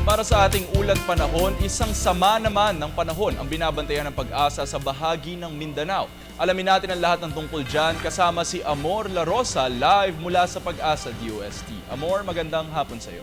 Para sa ating ulat panahon, isang sama naman ng panahon ang binabantayan ng Pag-asa sa bahagi ng Mindanao. Alamin natin ang lahat ng tungkol dyan kasama si Amor La Rosa live mula sa Pag-asa DOST. Amor, magandang hapon sa iyo.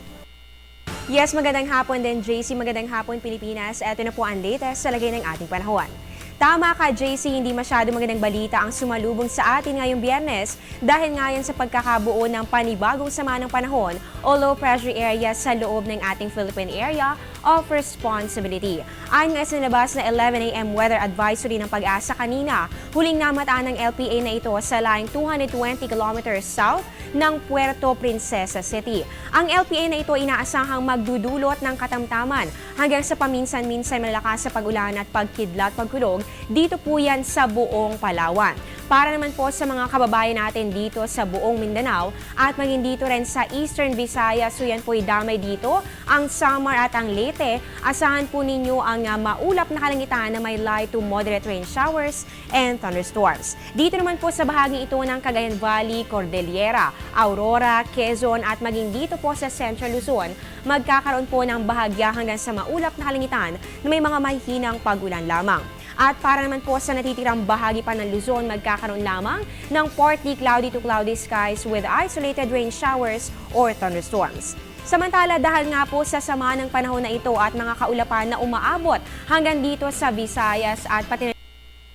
Yes, magandang hapon din JC, magandang hapon Pilipinas. Ito na po ang latest sa lagay ng ating panahon. Tama ka JC, hindi masyado magandang balita ang sumalubong sa atin ngayong Biyernes dahil nga yan sa pagkakabuo ng panibagong sama ng panahon o low pressure area sa loob ng ating Philippine Area of Responsibility. Ayon nga sa nilabas na 11 a.m. weather advisory ng Pag-asa kanina, huling namataan ng LPA na ito sa laing 220 kilometers south ng Puerto Princesa City. Ang LPA na ito inaasahang magdudulot ng katamtaman hanggang sa paminsan-minsan malakas sa pag-ulan at pagkidlat pagkulog dito po yan sa buong Palawan. Para naman po sa mga kababayan natin dito sa buong Mindanao at maging dito rin sa Eastern Visayas, so yan po'y damay dito, ang Samar at ang Leyte, asahan po ninyo ang maulap na kalangitan na may light to moderate rain showers and thunderstorms. Dito naman po sa bahagi ito ng Cagayan Valley, Cordillera, Aurora, Quezon at maging dito po sa Central Luzon, magkakaroon po ng bahagya hanggang sa maulap na kalangitan na may mga mahihinang pag-ulan lamang. At para naman po sa natitirang bahagi pa ng Luzon, magkakaroon lamang ng partly cloudy to cloudy skies with isolated rain showers or thunderstorms. Samantala, dahil nga po sa sama ng panahon na ito at mga kaulapan na umaabot hanggang dito sa Visayas at pati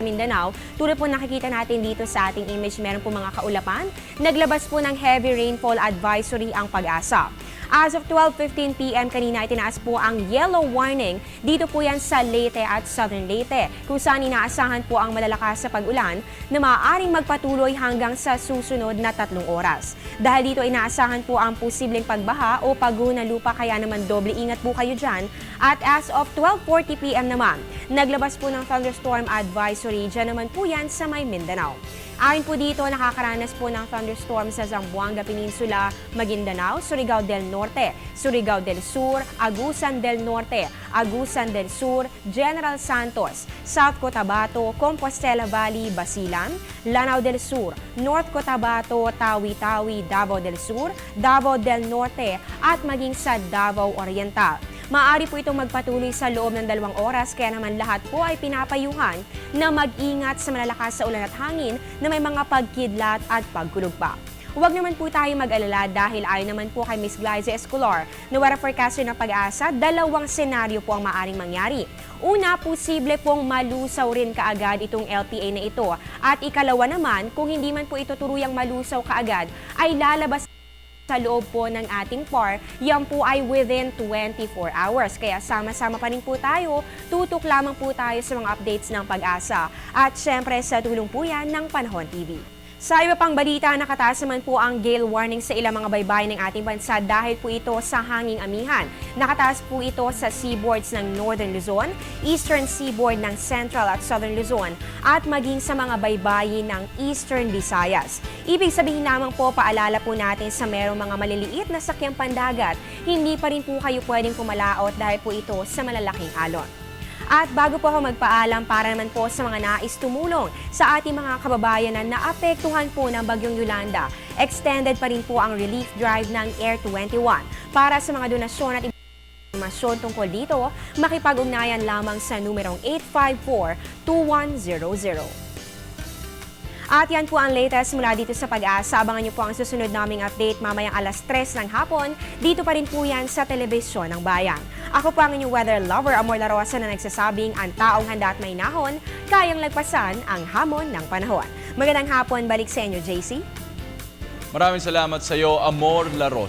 Mindanao, tulad po nakikita natin dito sa ating image, meron po mga kaulapan. Naglabas po ng heavy rainfall advisory ang Pag-asa. As of 12:15 p.m. kanina, itinaas po ang yellow warning dito po yan sa Leyte at Southern Leyte, kung saan inaasahan po ang malalakas sa pag-ulan na maaaring magpatuloy hanggang sa susunod na 3 oras. Dahil dito inaasahan po ang posibleng pagbaha o pagguho ng lupa, kaya naman doble ingat po kayo dyan. At as of 12:40 p.m. naman, naglabas po ng thunderstorm advisory dyan naman po yan sa may Mindanao. Ayon po dito, nakakaranas po ng thunderstorm sa Zamboanga Peninsula, Maguindanao, Surigao del Norte, Surigao del Sur, Agusan del Norte, Agusan del Sur, General Santos, South Cotabato, Compostela Valley, Basilan, Lanao del Sur, North Cotabato, Tawi-Tawi, Davao del Sur, Davao del Norte at maging sa Davao Oriental. Maaari po itong magpatuloy sa loob ng 2 oras, kaya naman lahat po ay pinapayuhan na mag-ingat sa malalakas sa ulan at hangin na may mga pagkidlat at pagkulog pa. Huwag naman po tayo mag-alala dahil ayon naman po kay Ms. Glyza Escolar na weather forecaster ng Pag-asa, 2 senaryo po ang maaaring mangyari. Una, posible pong malusaw rin kaagad itong LPA na ito. At ikalawa naman, kung hindi man po ito turuyang malusaw kaagad, ay lalabas sa loob po ng ating PAR, yan po ay within 24 hours. Kaya sama-sama pa rin po tayo, tutok lamang po tayo sa mga updates ng Pag-asa. At syempre sa tulong po yan ng Panahon TV. Sa iba pang balita, nakataas naman po ang gale warning sa ilang mga baybayin ng ating bansa dahil po ito sa hanging amihan. Nakataas po ito sa seaboards ng Northern Luzon, Eastern Seaboard ng Central at Southern Luzon at maging sa mga baybayin ng Eastern Visayas. Ibig sabihin lamang po, paalala po natin sa merong mga maliliit na sakyang pandagat, hindi pa rin po kayo pwedeng pumalaot dahil po ito sa malalaking alon. At bago po ako magpaalam, para naman po sa mga nais tumulong sa ating mga kababayan na naapektuhan po ng Bagyong Yolanda, extended pa rin po ang relief drive ng Air 21. Para sa mga donasyon at impormasyon tungkol dito, makipag-ugnayan lamang sa numerong 854-2100. At yan po ang latest mula dito sa Pag-asa. Abangan niyo po ang susunod naming update mamayang alas 3 ng hapon. Dito pa rin po yan sa Telebisyon ng Bayan. Ako po ang inyong weather lover, Amor La Rosa, na nagsasabing ang taong handa at may nahon, kayang lagpasan ang hamon ng panahon. Magandang hapon, balik sa inyo, JC. Maraming salamat sa iyo, Amor La Rosa.